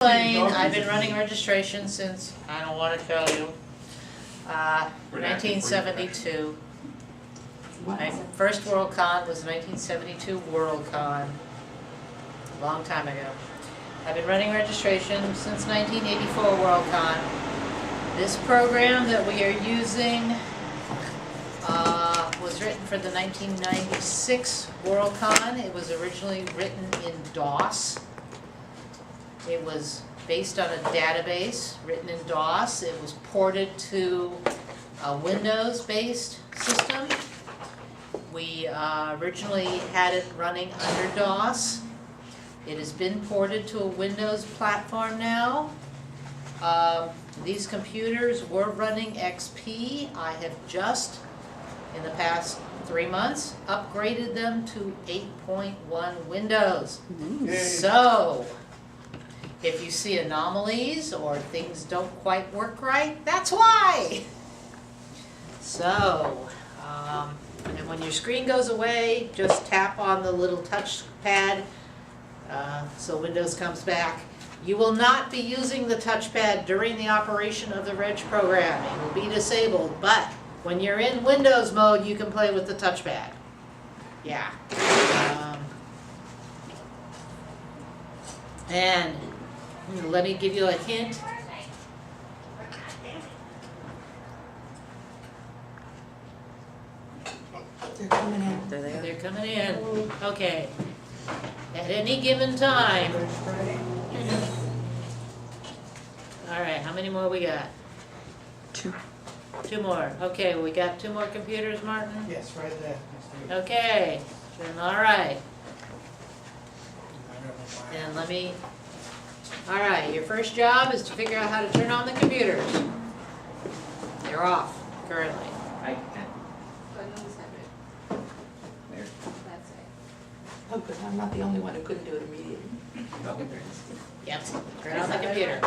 Elayne, I've been running registration since, I don't want to tell you, 1972. My first Worldcon was 1972 Worldcon, a long time ago. I've been running registration since 1984 Worldcon. This program that we are using was written for the 1996 Worldcon. It was originally written in DOS. It was based on a database written in DOS. It was ported to a Windows-based system. We originally had it running under DOS. It has been ported to a Windows platform now. These computers were running XP. I have just, in the past 3 months, upgraded them to 8.1 Windows. So, if you see anomalies or things don't quite work right, that's why! So, and when your screen goes away, just tap on the little touch pad so Windows comes back. You will not be using the touchpad during the operation of the reg program. It will be disabled, but when you're in Windows mode, you can play with the touchpad. Yeah. And let me give you a hint. They're coming in. They're coming in. Okay. At any given time. All right, how many more we got? Two. Two more. Okay, we got two more computers, Martin? Yes, right there. Okay, then all right. Then let me, all right, your first job is to figure out how to turn on the computers. They're off currently. Oh, good, I'm not the only one who couldn't do it immediately. Yep, turn on the computer.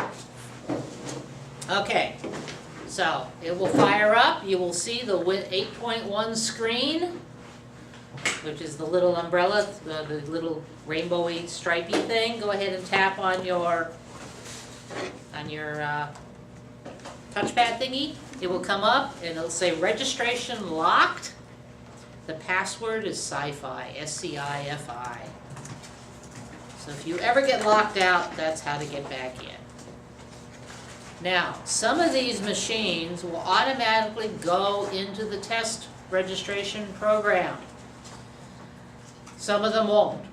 Okay, so it will fire up. You will see the 8.1 screen, which is the little umbrella, the little rainbowy stripey thing. Go ahead and tap on your touchpad thingy. It will come up and it'll say registration locked. The password is sci-fi, S-C-I-F-I. So if you ever get locked out, that's how to get back in. Now, some of these machines will automatically go into the test registration program. Some of them won't.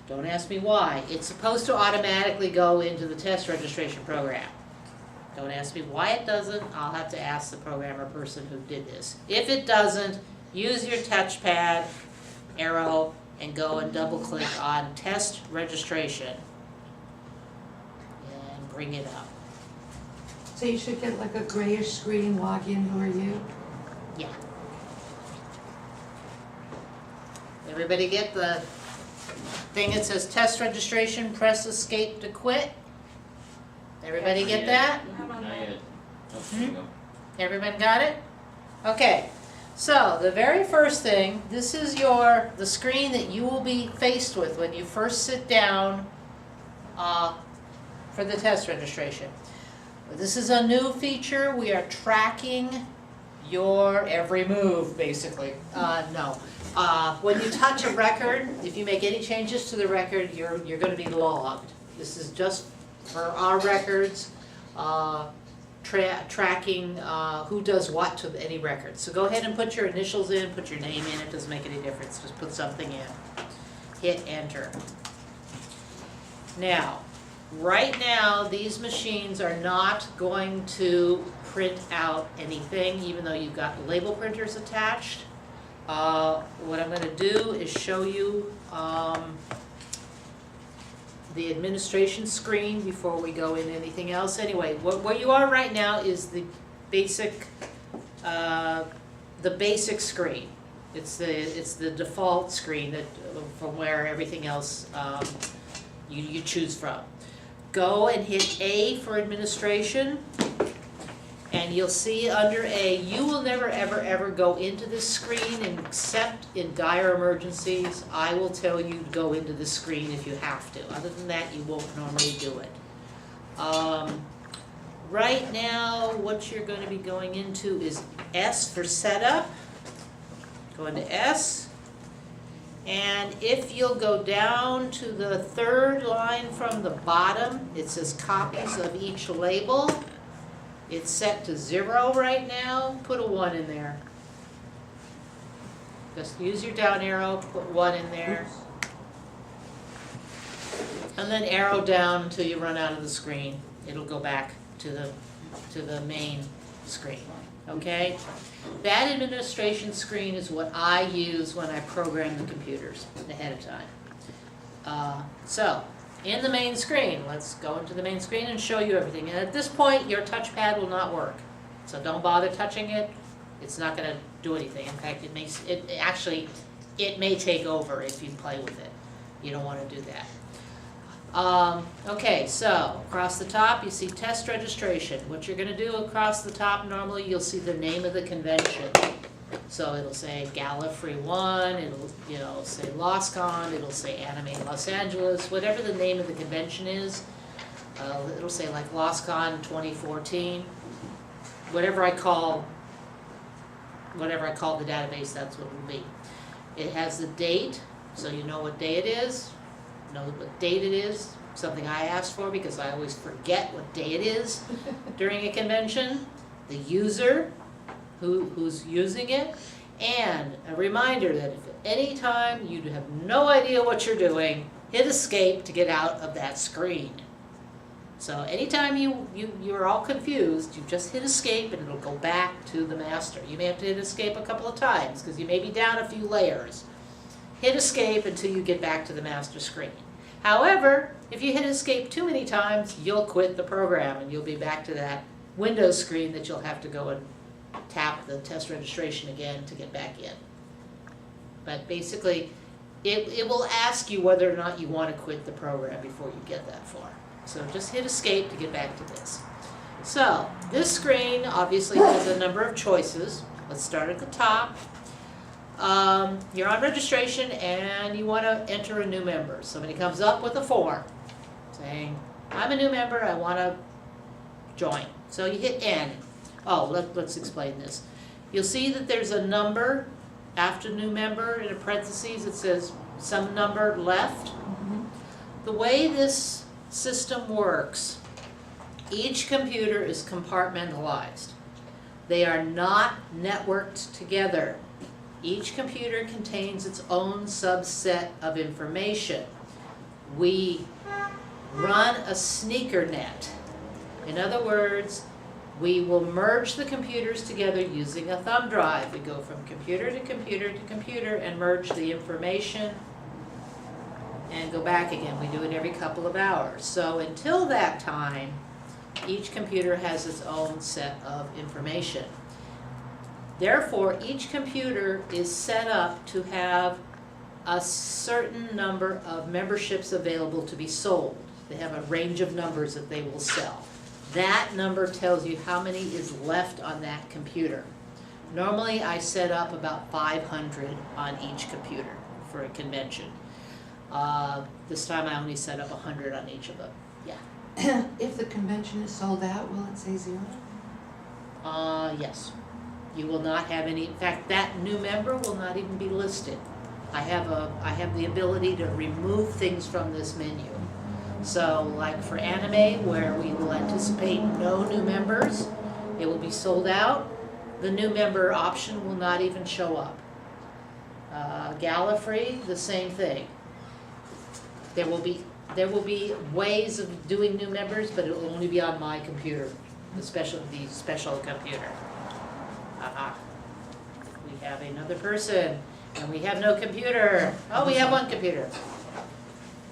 Don't ask me why. It's supposed to automatically go into the test registration program. Don't ask me why it doesn't. I'll have to ask the programmer person who did this. If it doesn't, use your touchpad arrow and go and double click on test registration and bring it up. So you should get like a grayish screen, log in, who are you? Yeah. Everybody get the thing that says test registration, press escape to quit? Everybody get that? Not yet. Everyone got it? Okay. So, the very first thing, this is the screen that you will be faced with when you first sit down for the test registration. This is a new feature. We are tracking your every move, basically. No. When you touch a record, if you make any changes to the record, you're going to be logged. This is just for our records. Tracking who does what to any record. So go ahead and put your initials in, put your name in, it doesn't make any difference, just put something in. Hit enter. Now, right now these machines are not going to print out anything even though you've got label printers attached. What I'm going to do is show you the administration screen before we go into anything else. Anyway, what you are right now is the basic screen. It's the default screen that from where everything else you choose from. Go and hit A for administration, and you'll see under A, you will never ever go into this screen except in dire emergencies. I will tell you to go into the screen if you have to. Other than that, you won't normally do it. right now, what you're going to be going into is S for setup. Go into S. And if you'll go down to the third line from the bottom, it says copies of each label. It's set to 0 right now. Put a 1 in there. Just use your down arrow, put 1 in there. And then arrow down until you run out of the screen. It'll go back to the main screen. Okay? That administration screen is what I use when I program the computers ahead of time. So, in the main screen, let's go into the main screen and show you everything. And at this point, your touchpad will not work. So don't bother touching it. It's not going to do anything. In fact, it may take over if you play with it. You don't want to do that. Okay, so across the top you see test registration. What you're going to do across the top, normally you'll see the name of the convention. So it'll say Gallifrey 1, it'll say LostCon, it'll say Anime Los Angeles, whatever the name of the convention is. It'll say like LostCon 2014. Whatever I call the database, that's what it'll be. It has the date, so you know what day it is. Know what date it is, something I asked for because I always forget what day it is during a convention, the user who's using it, and a reminder that if at any time you have no idea what you're doing, hit escape to get out of that screen. So anytime you're all confused, you just hit escape and it'll go back to the master. You may have to hit escape a couple of times because you may be down a few layers. Hit escape until you get back to the master screen. However, if you hit escape too many times, you'll quit the program and you'll be back to that Windows screen that you'll have to go and tap the test registration again to get back in. But basically, it will ask you whether or not you want to quit the program before you get that far. So just hit escape to get back to this. So, this screen obviously has a number of choices. Let's start at the top. You're on registration and you want to enter a new member. Somebody comes up with a form saying, I'm a new member, I want to join. So you hit N. Oh, let's explain this. You'll see that there's a number after new member. In a parentheses it says some number left. The way this system works, each computer is compartmentalized. They are not networked together. Each computer contains its own subset of information. We run a sneaker net. In other words, we will merge the computers together using a thumb drive. We go from computer to computer to computer and merge the information and go back again. We do it every couple of hours. So until that time, each computer has its own set of information. Therefore, each computer is set up to have a certain number of memberships available to be sold. They have a range of numbers that they will sell. That number tells you how many is left on that computer. Normally, I set up about 500 on each computer for a convention. This time I only set up 100 on each of them. Yeah. If the convention is sold out, will it say 0? Yes. You will not have any, in fact, that new member will not even be listed. I have the ability to remove things from this menu. So like for anime, where we will anticipate no new members, it will be sold out. The new member option will not even show up. Gallifrey, the same thing. There will be ways of doing new members, but it will only be on my computer, the special computer. We have another person, and we have no computer. Oh, we have one computer.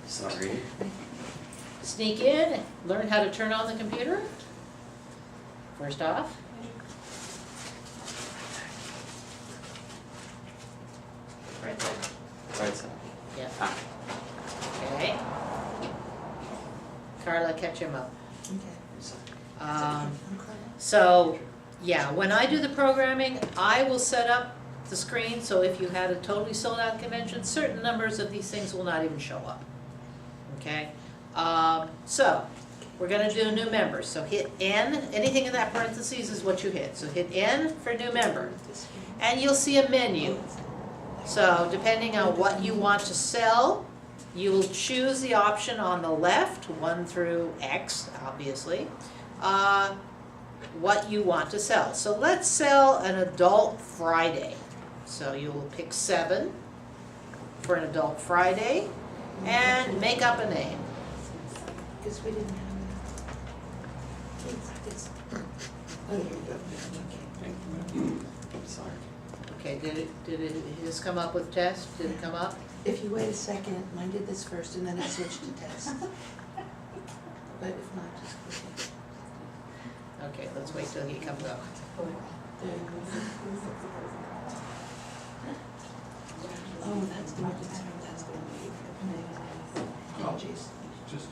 Sorry. Sneak in, learn how to turn on the computer. First off. Right there. Right side. Yeah. Ah. Okay. Carla, catch him up. Okay. So, yeah, when I do the programming, I will set up the screen so if you had a totally sold out convention, certain numbers of these things will not even show up. Okay? So, we're gonna do a new member, so hit N, anything in that parentheses is what you hit, so hit N for new member. And you'll see a menu. So depending on what you want to sell, you will choose the option on the left, 1 through X, obviously, what you want to sell. So let's sell an Adult Friday. So you'll pick 7 for an Adult Friday and make up a name. Because we didn't have that. Oh, here you go. Sorry. Okay, did it just come up with test? Did it come up? If you wait a second, mine did this first and then it switched to test. But if not, just click it. Okay, let's wait till he comes up. There you go. Oh, that's going to be, that's going to be. Oh, jeez. Just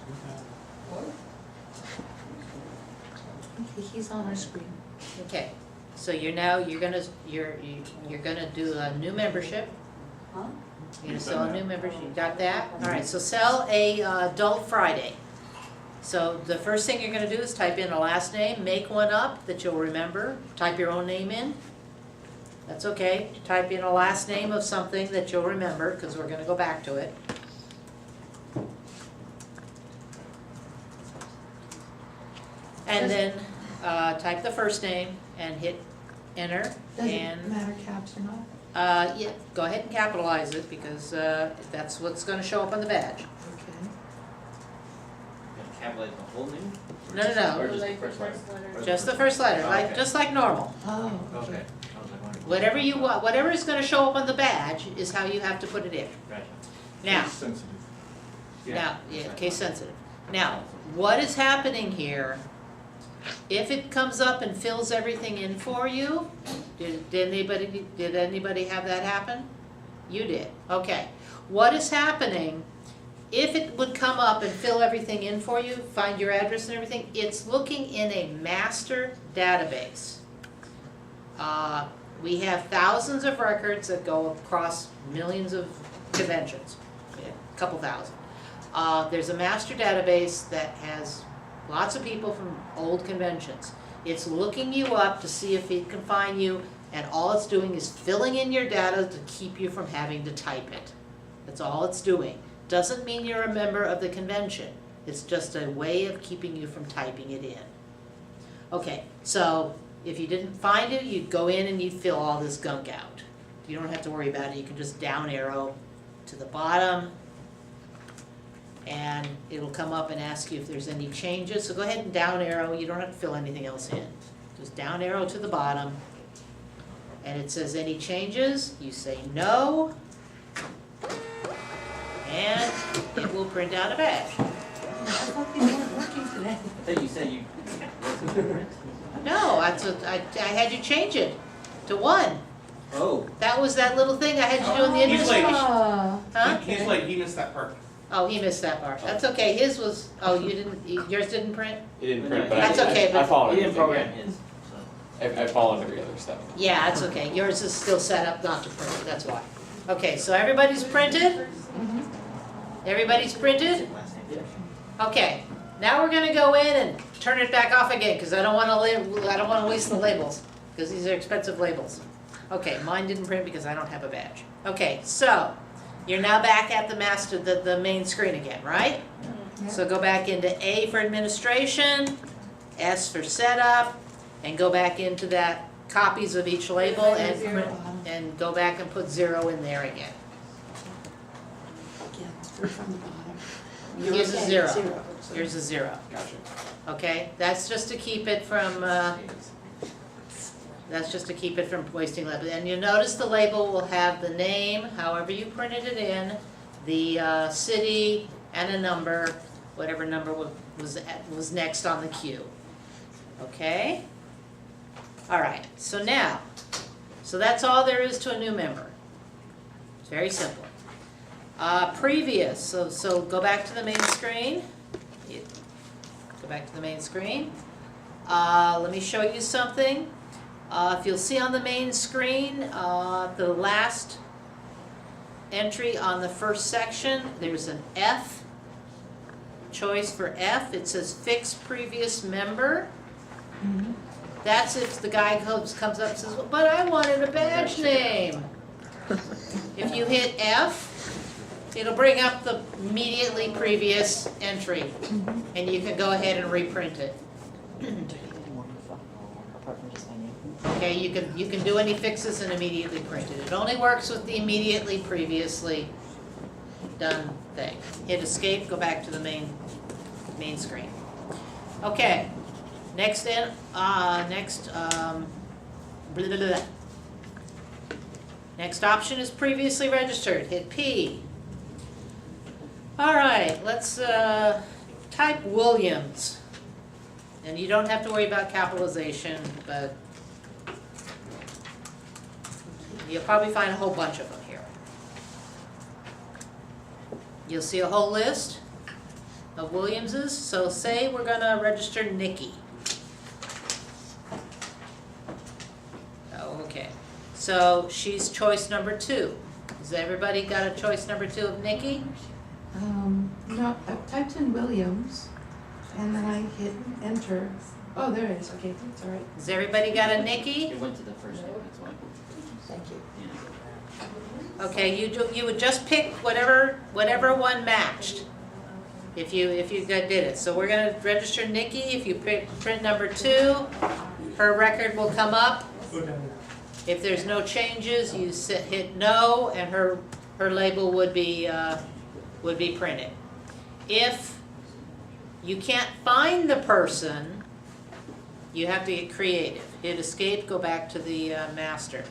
Okay, he's on our screen. Okay, so you're gonna do a new membership. Huh? You're gonna sell a new membership, you got that? All right, so sell a Adult Friday. So the first thing you're gonna do is type in a last name, make one up that you'll remember, type your own name in. That's okay, type in a last name of something that you'll remember, because we're gonna go back to it. And then type the first name and hit enter. Does it And matter caps or not? yeah, go ahead and capitalize it because that's what's gonna show up on the badge. Okay. Capitalize the whole name? No, no, no, Or just the first letter? just the first letter, Oh, like, okay. just like normal. Oh, Okay. okay. Whatever you want, whatever is gonna show up on the badge is how you have to put it in. Gotcha. Now, sensitive. case sensitive. Now, what is happening here, if it comes up and fills everything in for you, did anybody have that happen? You did, okay. What is happening, if it would come up and fill everything in for you, find your address and everything, it's looking in a master database. We have thousands of records that go across millions of conventions, a couple thousand. There's a master database that has lots of people from old conventions. It's looking you up to see if it can find you, and all it's doing is filling in your data to keep you from having to type it. That's all it's doing. Doesn't mean you're a member of the convention. It's just a way of keeping you from typing it in. Okay, so if you didn't find it, you'd go in and you'd fill all this gunk out. You don't have to worry about it. You can just down arrow to the bottom, and it'll come up and ask you if there's any changes. So go ahead and down arrow. You don't have to fill anything else in. Just down arrow to the bottom, and it says any changes. You say no, and it will print out a badge. I thought these weren't working today. I thought you said you wasn't different. No, I had you change it to 1. Oh. That was that little thing I had you do in the He's like- administration. Huh? He's like, he missed that part. Oh, he missed that part. That's okay. His was, oh, you didn't, yours didn't print? It didn't print, but That's okay, I but- followed You didn't everything. program his, so. I followed every other step. Yeah, that's okay. Yours is still set up not to print, that's why. Okay, so everybody's printed? Everybody's printed? Last name. Okay, now we're gonna go in and turn it back off again, because I don't wanna waste the labels, because these are expensive labels. Okay, mine didn't print because I don't have a badge. Okay, so, you're now back at the main screen again, right? So go back into A for administration, S for setup, and go back into that copies of each label and print, and go back and put 0 in there again. Again, 3 from the bottom. Yours is Okay, 0. so- Yours is 0. Gotcha. Okay, that's just to keep it from wasting label. And you'll notice the label will have the name, however you printed it in, the city, and a number, whatever number was next on the queue. Okay? All right, so now, so that's all there is to a new member. It's very simple. Previous, so go back to the main screen. Go back to the main screen. Let me show you something. If you'll see on the main screen, the last entry on the first section, there's an F choice for F, it says fix previous member. Mhm. That's if the guy comes up and says, but I wanted a badge name. If you hit F, it'll bring up the immediately previous entry, Mhm. and you can go ahead and reprint it. Okay, you can do any fixes and immediately print it. It only works with the immediately previously done thing. Hit escape, go back to the main screen. Okay, next blah, blah, blah. Next option is previously registered. Hit P. All right, let's type Williams. And you don't have to worry about capitalization, but you'll probably find a whole bunch of them here. You'll see a whole list of Williamses. So say we're gonna register Nikki. Okay, so she's choice number 2. Has everybody got a choice number 2 of Nikki? No, I typed in Williams, and then I hit enter. Oh, there it is, okay, it's all right, Has everybody got a Nikki? It went to the first name, that's why. thank you. Yeah. Okay, you would just pick whatever one matched. If you did it. So we're gonna register Nikki. If you print number 2, her record will come up. If there's no changes, you hit no, and her label would be printed. If you can't find the person, you have to get creative. Hit escape, go back to the master.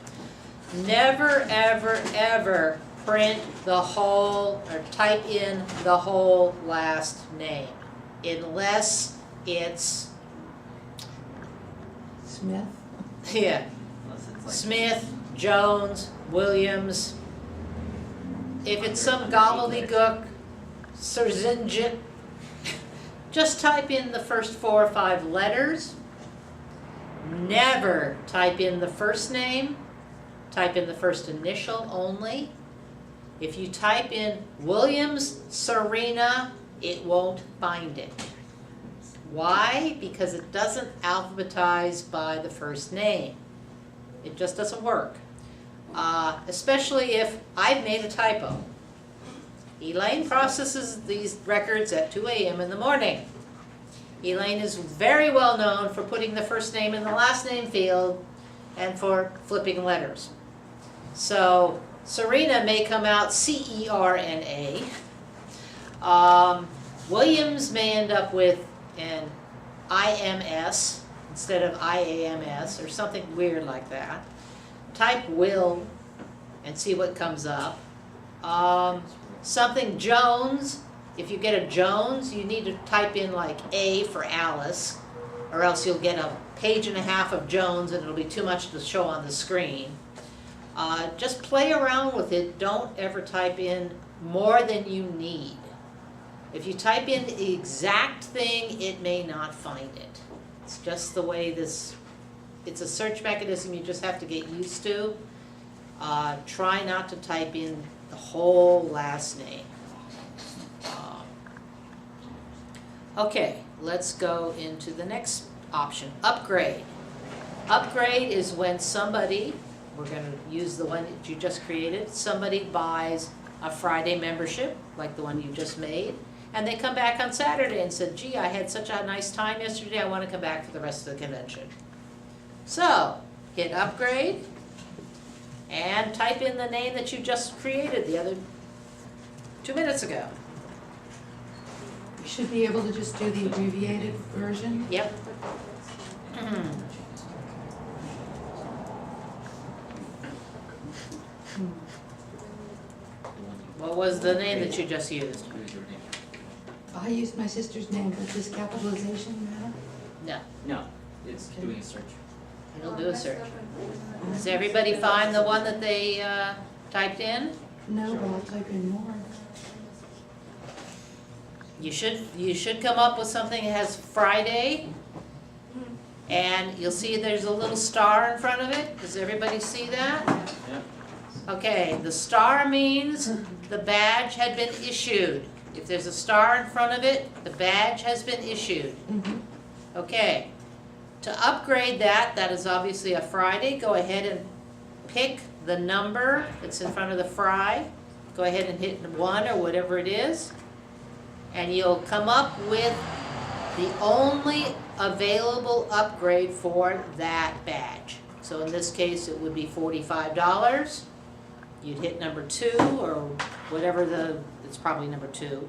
Never, ever, ever print the whole, or type in the whole last name, unless it's, Smith, yeah, Unless it's like. Smith, Jones, Williams. If it's some gobbledygook, Serzinjit, just type in the first 4 or 5 letters. Never type in the first name. Type in the first initial only. If you type in Williams Serena, it won't find it. Why? Because it doesn't alphabetize by the first name. It just doesn't work. Especially if I've made a typo. Elayne processes these records at 2 a.m. in the morning. Elayne is very well known for putting the first name in the last name field and for flipping letters. So Serena may come out C-E-R-N-A. Williams may end up with an I-M-S instead of I-A-M-S or something weird like that. Type Will and see what comes up. Something Jones, if you get a Jones, you need to type in like A for Alice, or else you'll get a page and a half of Jones and it'll be too much to show on the screen. Just play around with it. Don't ever type in more than you need. If you type in the exact thing, it may not find it. It's just the way it's a search mechanism you just have to get used to. Try not to type in the whole last name. Okay, let's go into the next option, upgrade. Upgrade is when somebody, we're going to use the one that you just created, somebody buys a Friday membership, like the one you just made, and they come back on Saturday and said, gee, I had such a nice time yesterday, I want to come back for the rest of the convention. So, hit upgrade, and type in the name that you just created the other 2 minutes ago. you should be able to just do the abbreviated version. Yep. What was the name that you just used? Who's your name? I used my sister's name, but does capitalization matter? No, No, it's doing a search. it'll do a search. Does everybody find the one that they typed in? No, but I'll type in more. You should come up with something that has Friday, and you'll see there's a little star in front of it. Does everybody see that? Yep. Okay, the star means the badge had been issued. If there's a star in front of it, the badge has been issued. Mhm. Okay, to upgrade that, that is obviously a Friday, go ahead and pick the number that's in front of the fry. Go ahead and hit 1 or whatever it is, and you'll come up with the only available upgrade for that badge. So in this case, it would be $45. You'd hit number 2 or whatever it's probably number 2.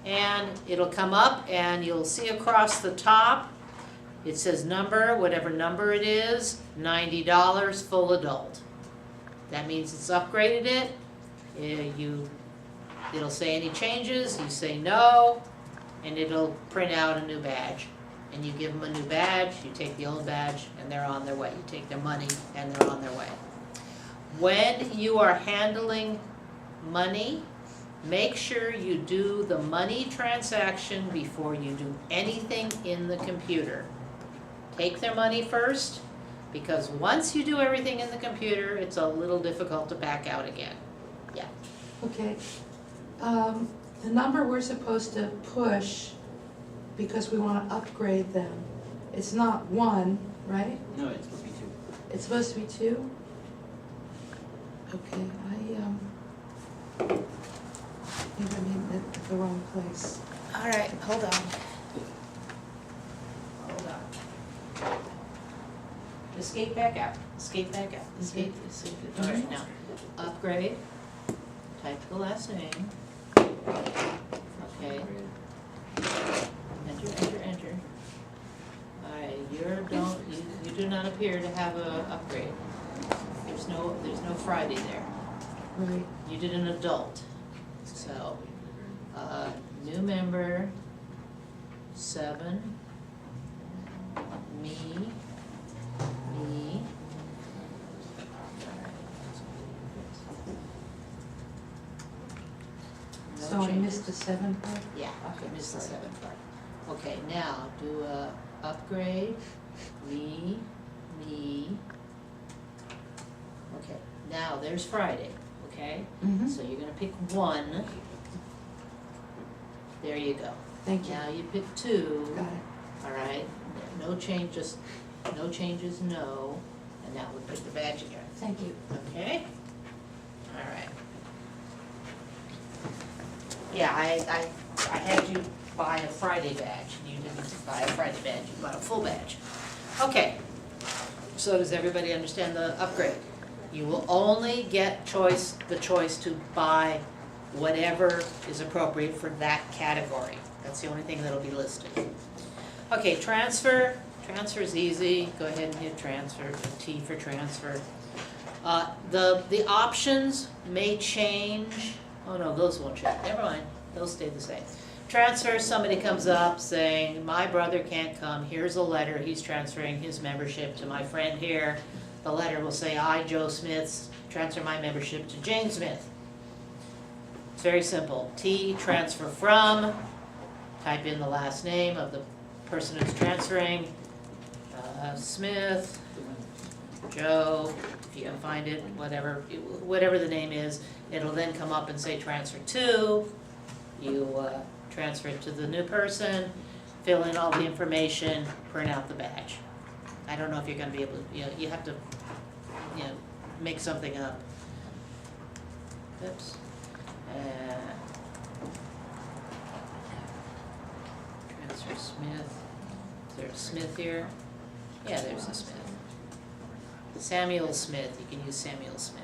And it'll come up and you'll see across the top, it says number, whatever number it is, $90 full adult. That means it's upgraded it. It'll say any changes, you say no, and it'll print out a new badge. And you give them a new badge, you take the old badge, and they're on their way. You take their money, and they're on their way. When you are handling money, make sure you do the money transaction before you do anything in the computer. Take their money first, because once you do everything in the computer, it's a little difficult to back out again. Yeah. Okay. The number we're supposed to push, because we wanna upgrade them, it's not 1, right? No, it's supposed to be 2. It's supposed to be 2? Okay, maybe I made it at the wrong place. All right, hold on. Hold on. Escape back out. Escape back out. Escape. All right, now, upgrade. Type the last name. Okay. Enter. All right, you do not appear to have a upgrade. There's no Friday there. Right. You did an adult. So, new member, 7, me. No So I changes. missed the 7 part? Yeah, Okay, I missed the sorry. 7 part. Okay, now do a upgrade, me. Okay, now there's Friday, okay? Mm-hmm, So you're gonna pick 1. There you go. thank you. Now you pick 2, Got it. all right? No changes, no. And now we pick the badge again, Thank you. okay? All right. Yeah, I had you buy a Friday badge. You didn't buy a Friday badge, you bought a full badge. Okay, so does everybody understand the upgrade? You will only get the choice to buy whatever is appropriate for that category. That's the only thing that'll be listed. Okay, transfer. Transfer is easy. Go ahead and hit transfer, T for transfer. The options may change. Oh no, those won't change. Never mind, they'll stay the same. Transfer, somebody comes up saying, my brother can't come, here's a letter, he's transferring his membership to my friend here. The letter will say, I, Joe Smith, transfer my membership to Jane Smith. It's very simple. T, transfer from, type in the last name of the person who's transferring, Smith, Joe, if you can find it, whatever the name is. It'll then come up and say transfer to. You transfer it to the new person, fill in all the information, print out the badge. I don't know if you're gonna be able to, you have to, make something up. Oops. Transfer Smith. Is there a Smith here? Yeah, there's a Smith. Samuel Smith, you can use Samuel Smith.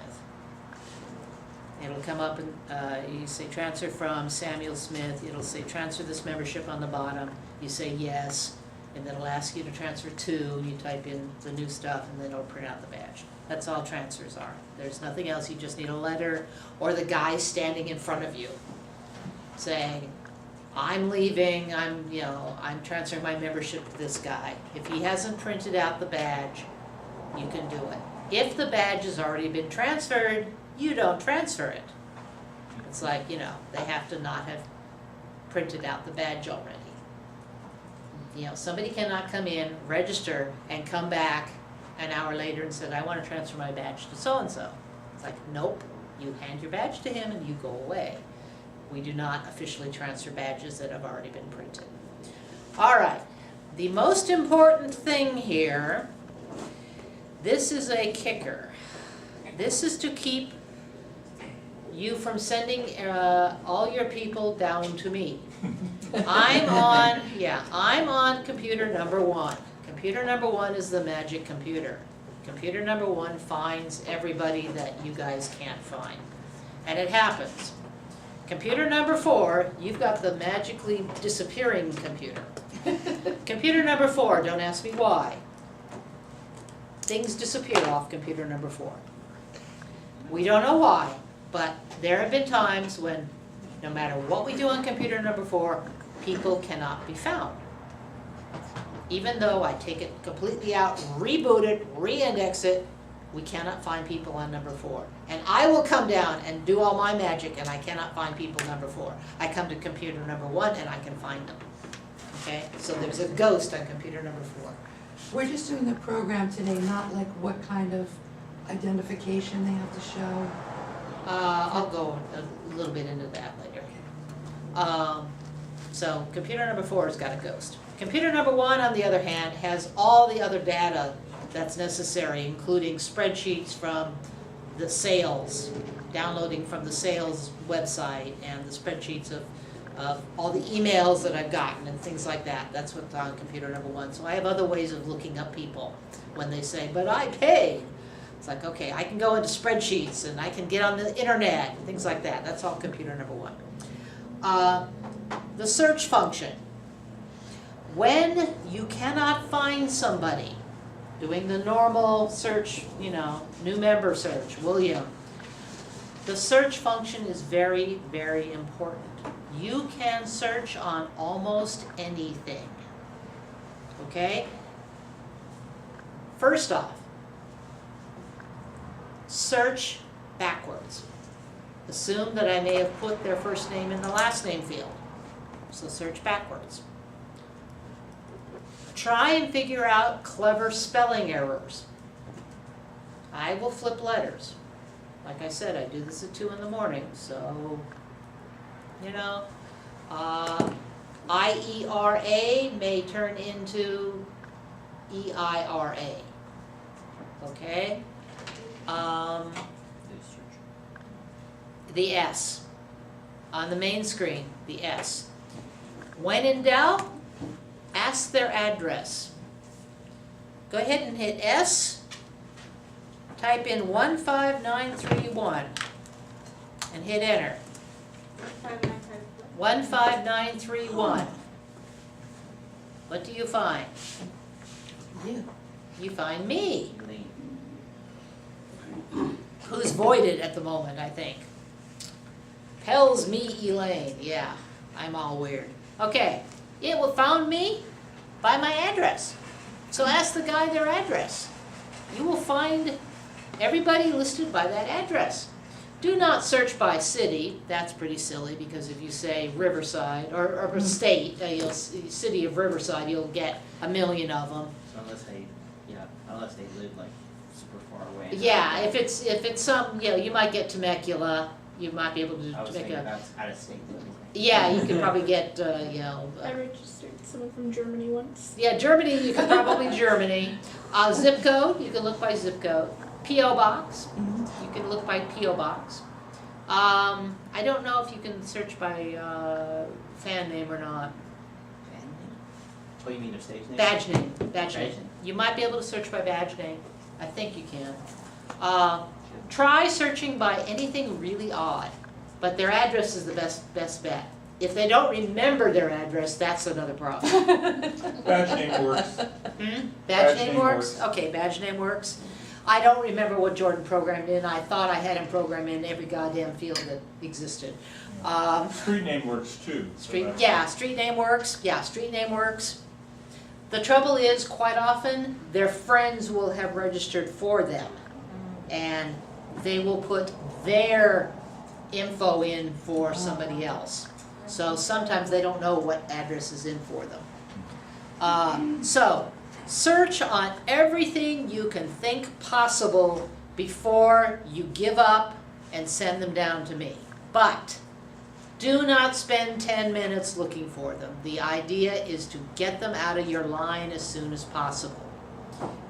It'll come up and you say transfer from Samuel Smith. It'll say transfer this membership on the bottom. You say yes, and then it'll ask you to transfer to. You type in the new stuff, and then it'll print out the badge. That's all transfers are. There's nothing else. You just need a letter or the guy standing in front of you saying, I'm leaving, I'm transferring my membership to this guy. If he hasn't printed out the badge, you can do it. If the badge has already been transferred, you don't transfer it. It's like, they have to not have printed out the badge already. Somebody cannot come in, register, and come back an hour later and said, I want to transfer my badge to so-and-so. It's like, nope, you hand your badge to him and you go away. We do not officially transfer badges that have already been printed. All right, the most important thing here, this is a kicker. This is to keep you from sending all your people down to me. I'm on computer number 1. Computer number 1 is the magic computer. Computer number 1 finds everybody that you guys can't find. And it happens. Computer number 4, you've got the magically disappearing computer. Computer number 4, don't ask me why. Things disappear off computer number 4. We don't know why, but there have been times when no matter what we do on computer number 4, people cannot be found. Even though I take it completely out, reboot it, re-index it, we cannot find people on number 4. And I will come down and do all my magic and I cannot find people number 4. I come to computer number 1 and I can find them. Okay, so there's a ghost on computer number 4. We're just doing the program today, not like what kind of identification they have to show. I'll go a little bit into that later. So computer number 4 has got a ghost. Computer number 1, on the other hand, has all the other data that's necessary, including spreadsheets from the sales, downloading from the sales website, and the spreadsheets of all the emails that I've gotten and things like that. That's what's on computer number 1. So I have other ways of looking up people when they say, but I paid. It's like, okay, I can go into spreadsheets and I can get on the internet, and things like that. That's all computer number 1. The search function. When you cannot find somebody, doing the normal search, new member search, William, the search function is very, very important. You can search on almost anything, okay? First off, search backwards. Assume that I may have put their first name in the last name field, so search backwards. Try and figure out clever spelling errors. I will flip letters. Like I said, I do this at 2 in the morning, so, I-E-R-A may turn into E-I-R-A, okay? The S, on the main screen, the S. When in doubt, ask their address. Go ahead and hit S, type in 15931, and hit enter. 15931. What do you find? You. You find me, Elayne. who's voided at the moment, I think. Tells me Elayne, yeah, I'm all weird. Okay, it will found me by my address. So ask the guy their address. You will find everybody listed by that address. Do not search by city. That's pretty silly, because if you say Riverside or state, city of Riverside, you'll get 1 million of them. So unless they live like super far away. Yeah, if it's some, you might get Temecula. You might be able to I was thinking Temecula. that's out of state living. Yeah, you could probably get, I registered someone from Germany once. yeah, Germany, you could probably Germany. Zip code, you can look by zip code. P.O. box, you can look by P.O. box. I don't know if you can search by fan name or not. Oh, you mean their stage name? Badge name, badge Badge name. name. You might be able to search by badge name. I think you can. Try searching by anything really odd, but their address is the best bet. If they don't remember their address, that's another problem. Badge name works. Badge name works? Okay, badge name works. I don't remember what Jordan programmed in. I thought I had him program in every goddamn field that existed. Street name works too. so Street, that's- yeah, street name works. Yeah, street name works. The trouble is, quite often, their friends will have registered for them, and they will put their info in for somebody else. So sometimes they don't know what address is in for them. So search on everything you can think possible before you give up and send them down to me. But Do not spend 10 minutes looking for them. The idea is to get them out of your line as soon as possible.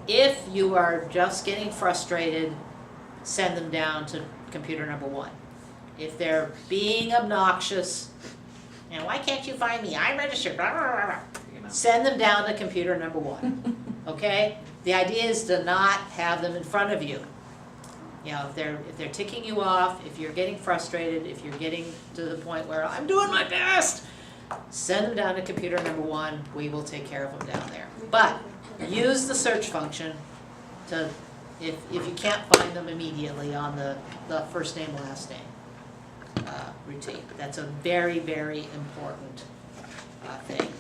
If you are just getting frustrated, send them down to computer number 1. If they're being obnoxious, and why can't you find me? I registered. Blah, blah, blah, blah. Send them down to computer number 1. Okay? The idea is to not have them in front of you. You know, if they're ticking you off, if you're getting frustrated, if you're getting to the point where I'm doing my best, send them down to computer number 1. We will take care of them down there. But use the search function to, if you can't find them immediately on the first name, last name routine. That's a very, very important thing.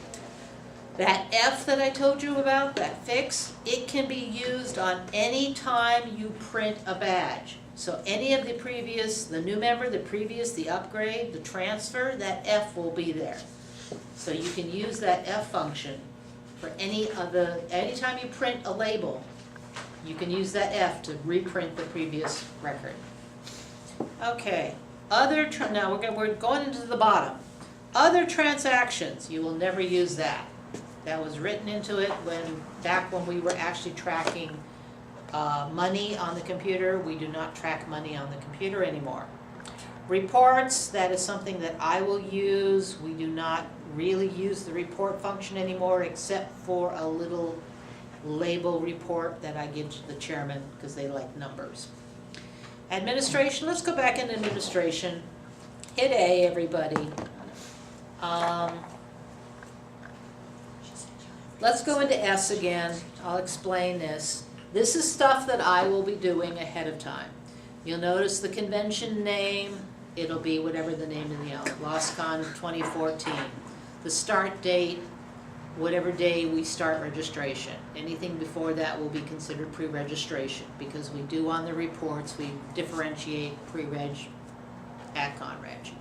That F that I told you about, that fix, it can be used on any time you print a badge. So any of the previous, the new member, the previous, the upgrade, the transfer, that F will be there. So you can use that F function for anytime you print a label, you can use that F to reprint the previous record. Okay, now we're going into the bottom. Other transactions, you will never use that. That was written into it back when we were actually tracking money on the computer. We do not track money on the computer anymore. Reports, that is something that I will use. We do not really use the report function anymore except for a little label report that I give to the chairman because they like numbers. Administration, let's go back into administration. Hit A, everybody. Let's go into S again. I'll explain this. This is stuff that I will be doing ahead of time. You'll notice the convention name, it'll be whatever the name of the LOSCON 2014. The start date, whatever day we start registration. Anything before that will be considered pre-registration because we do on the reports, we differentiate pre-reg at con-reg.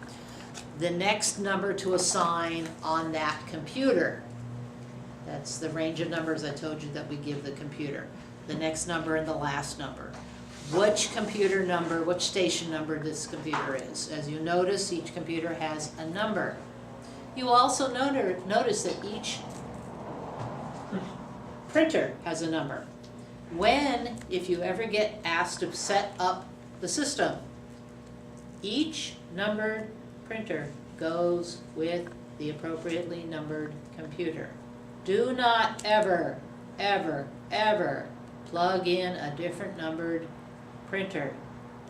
The next number to assign on that computer. That's the range of numbers I told you that we give the computer. The next number and the last number. Which computer number, which station number this computer is. As you notice, each computer has a number. You also notice that each printer has a number. If you ever get asked to set up the system, each numbered printer goes with the appropriately numbered computer. Do not ever, ever, ever plug in a different numbered printer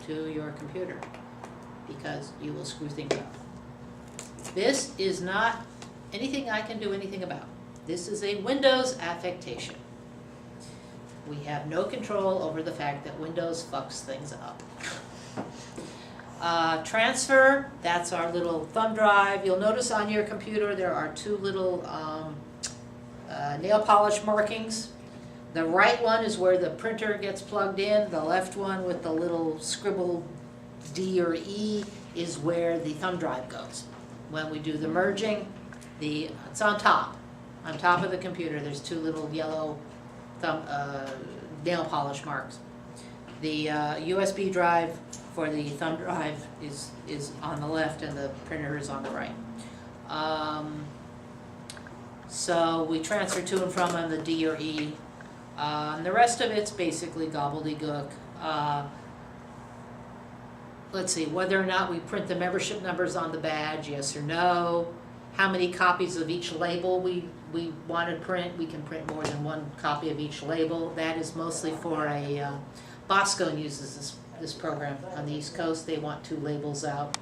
to your computer because you will screw things up. This is not anything I can do anything about. This is a Windows affectation. We have no control over the fact that Windows fucks things up. Transfer, that's our little thumb drive. You'll notice on your computer there are two little nail polish markings. The right one is where the printer gets plugged in. The left one with the little scribbled D or E is where the thumb drive goes. When we do the merging, it's on top of the computer. There's two little yellow nail polish marks. The USB drive for the thumb drive is on the left and the printer is on the right. So we transfer to and from on the D or E. The rest of it's basically gobbledygook. Let's see, whether or not we print the membership numbers on the badge, yes or no. How many copies of each label we want to print. We can print more than one copy of each label. That is mostly for Bosco uses this program on the East Coast. They want 2 labels out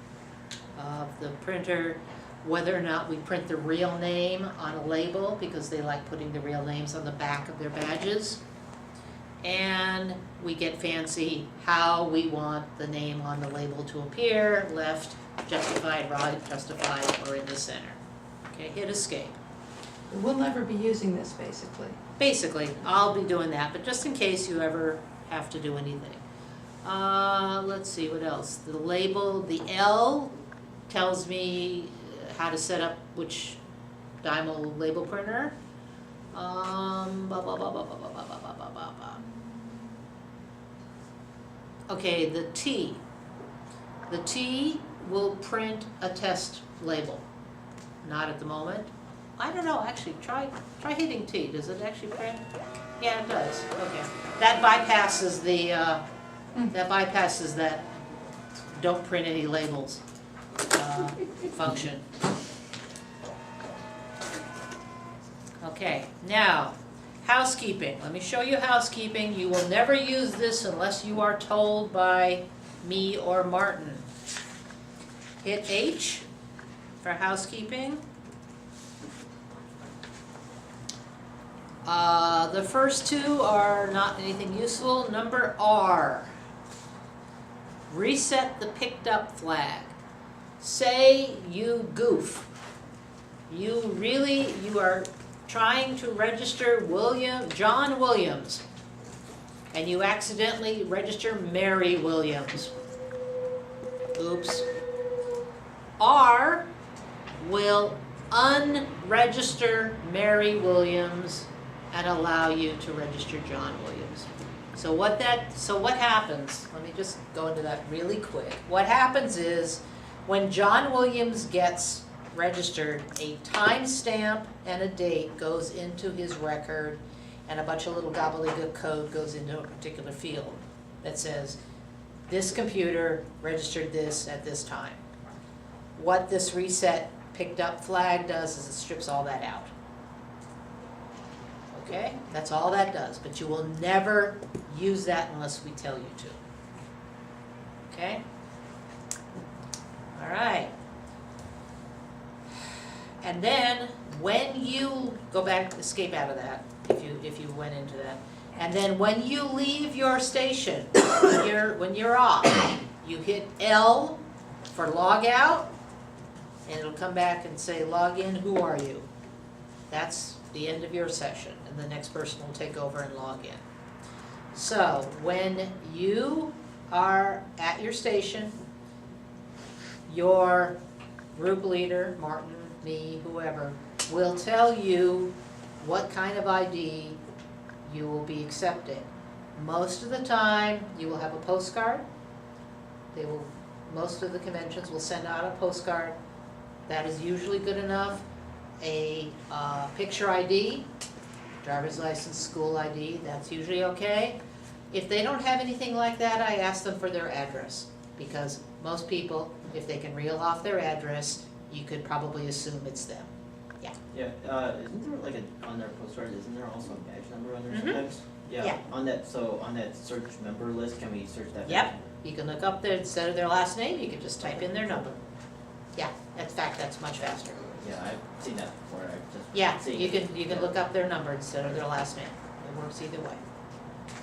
of the printer. Whether or not we print the real name on a label because they like putting the real names on the back of their badges. And we get fancy how we want the name on the label to appear, left, justified, right, justified, or in the center. Okay, hit escape. We'll never be using this, basically. Basically, I'll be doing that, but just in case you ever have to do anything. Let's see, what else? The label, the L tells me how to set up which Dymo label printer. Okay, the T. The T will print a test label. Not at the moment. I don't know, actually, try hitting T. Does it actually print? Yeah, it does. Okay. That bypasses that don't print any labels function. Okay, now, housekeeping. Let me show you housekeeping. You will never use this unless you are told by me or Martin. Hit H for housekeeping. The first two are not anything useful. Number R. Reset the picked up flag. Say you goof. You are trying to register John Williams, and you accidentally register Mary Williams. Oops. R will unregister Mary Williams and allow you to register John Williams. So what happens, let me just go into that really quick. What happens is, when John Williams gets registered, a timestamp and a date goes into his record, and a bunch of little gobbledygook code goes into a particular field that says, this computer registered this at this time. What this reset picked up flag does is it strips all that out. Okay, that's all that does, but you will never use that unless we tell you to. Okay? All right. And then when you go back, escape out of that, if you went into that. And then when you leave your station, when you're off, you hit L for log out, and it'll come back and say log in, who are you? That's the end of your session, and the next person will take over and log in. So when you are at your station, your group leader, Martin, me, whoever, will tell you what kind of ID you will be accepting. Most of the time, you will have a postcard. Most of the conventions will send out a postcard. That is usually good enough. A picture ID, driver's license, school ID, that's usually okay. If they don't have anything like that, I ask them for their address, because most people, if they can reel off their address, you could probably assume it's them. Yeah. Yeah, isn't there like on their postcard, isn't there also a badge number on there Mhm. sometimes? Yeah. On that search member list, can we search that? Yep. badge? You can look up there, instead of their last name, you can just type in their number. Yeah, in fact, that's much faster. Yeah, I've seen that before, I've just. Yeah, seen you it. can look up their number instead of their last name. It works either way.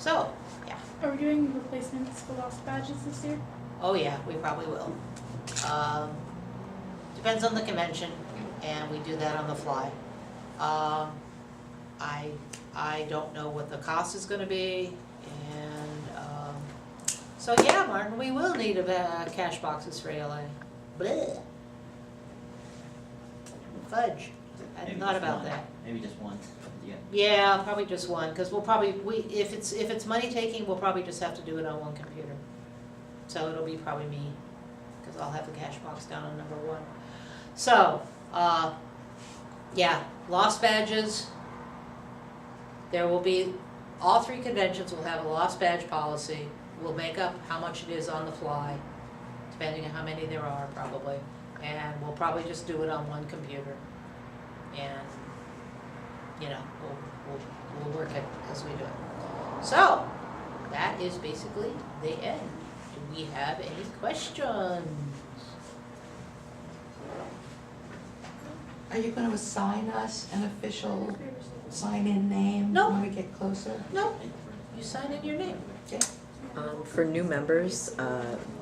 So, yeah. Are we doing replacements for lost badges this year? Oh yeah, we probably will. Depends on the convention, and we do that on the fly. I don't know what the cost is gonna be, and, so yeah, Martin, we will need cash boxes for ALA. Bleh. Fudge. I Maybe thought just about one. that. Maybe just one, yeah. Yeah, probably just one, because if it's money taking, we'll probably just have to do it on one computer. So it'll be probably me, because I'll have the cash box down on number one. So, yeah, lost badges. There will be, all three conventions will have a lost badge policy. We'll make up how much it is on the fly, depending on how many there are probably. And we'll probably just do it on one computer. And, you know, we'll work it as we do it. So, that is basically the end. Do we have any questions? Are you gonna assign us an official sign-in name No. when we get closer? No, you sign in your name. Okay. For new members,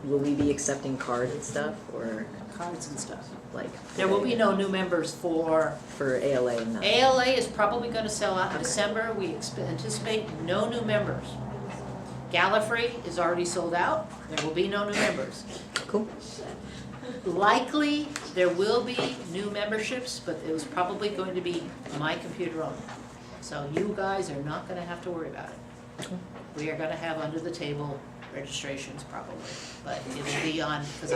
will we be accepting cards and stuff, or Cards and stuff. like? There will be no new members for, For ALA and that? ALA is probably gonna sell out in December. We anticipate no new members. Gallifrey is already sold out. There will be no new members. Cool. Likely, there will be new memberships, but it was probably going to be my computer only. So you guys are not gonna have to worry about it. We are gonna have under the table registrations probably, but it'll be on, because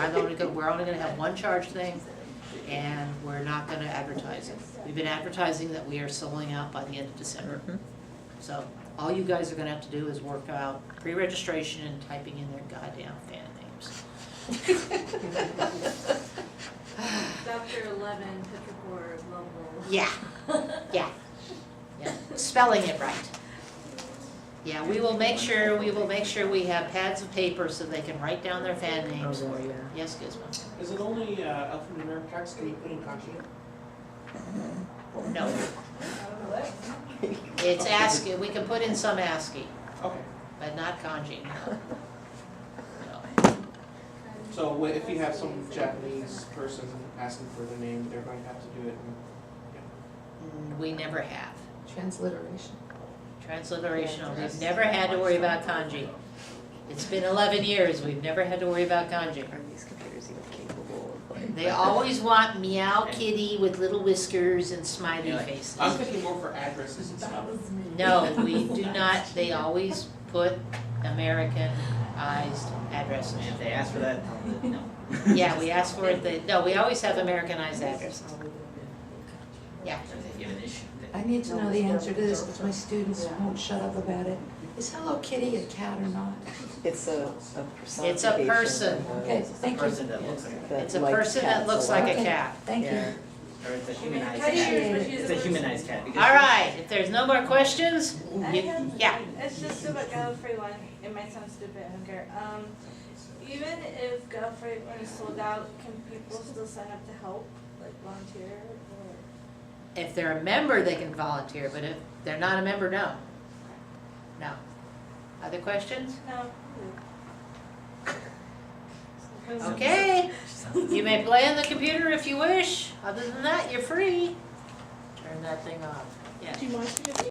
we're only gonna have one charge thing, and we're not gonna advertise it. We've been advertising that we are selling out by the end of December. Mhm. So, all you guys are gonna have to do is work out pre-registration and typing in their goddamn fan names. Dr. 11, Petrichor, Lovell. Yeah, yeah, yeah, spelling it right. Yeah, we will make sure we have pads of paper so they can write down their fan names Oh, for you. yeah. Yes, Gizmo? Is it only alphanumeric text? Can you put in kanji? No. It's ASCII, we can put in some ASCII, Okay. but not kanji, no. No. So if you have some Japanese person asking for the name, they're going to have to do it. We never have. Transliteration. Transliteration, we've never had to worry about kanji. It's been 11 years, we've never had to worry about kanji. Are these computers even capable of like? They always want meow kitty with little whiskers and smiley faces. I'm thinking more for addresses and stuff. No, we do not, they always put Americanized addresses. And if they ask for that, tell them that no. Yeah, we ask for it, no, we always have Americanized addresses. Yeah. If you have an issue. I need to know the answer to this because my students won't shut up about it. Is Hello Kitty a cat or not? It's a It's a personification person. of Okay, thank you. Person that looks like a that It's a likes person that cats looks a like lot. a Okay, cat. Thank you. Yeah. Or it's a humanized How do you cat. use It's a humanized cat. because- All right, if there's no more questions, yeah. It's just about Gallifrey one. It might sound stupid, I don't care. Even if Gallifrey one is sold out, can people still sign up to help, like volunteer or? If they're a member, they can volunteer, but if they're not a member, no. No. Other questions? No. Okay, you may play on the computer if you wish. Other than that, you're free. Turn that thing off. Yeah. Do you want to?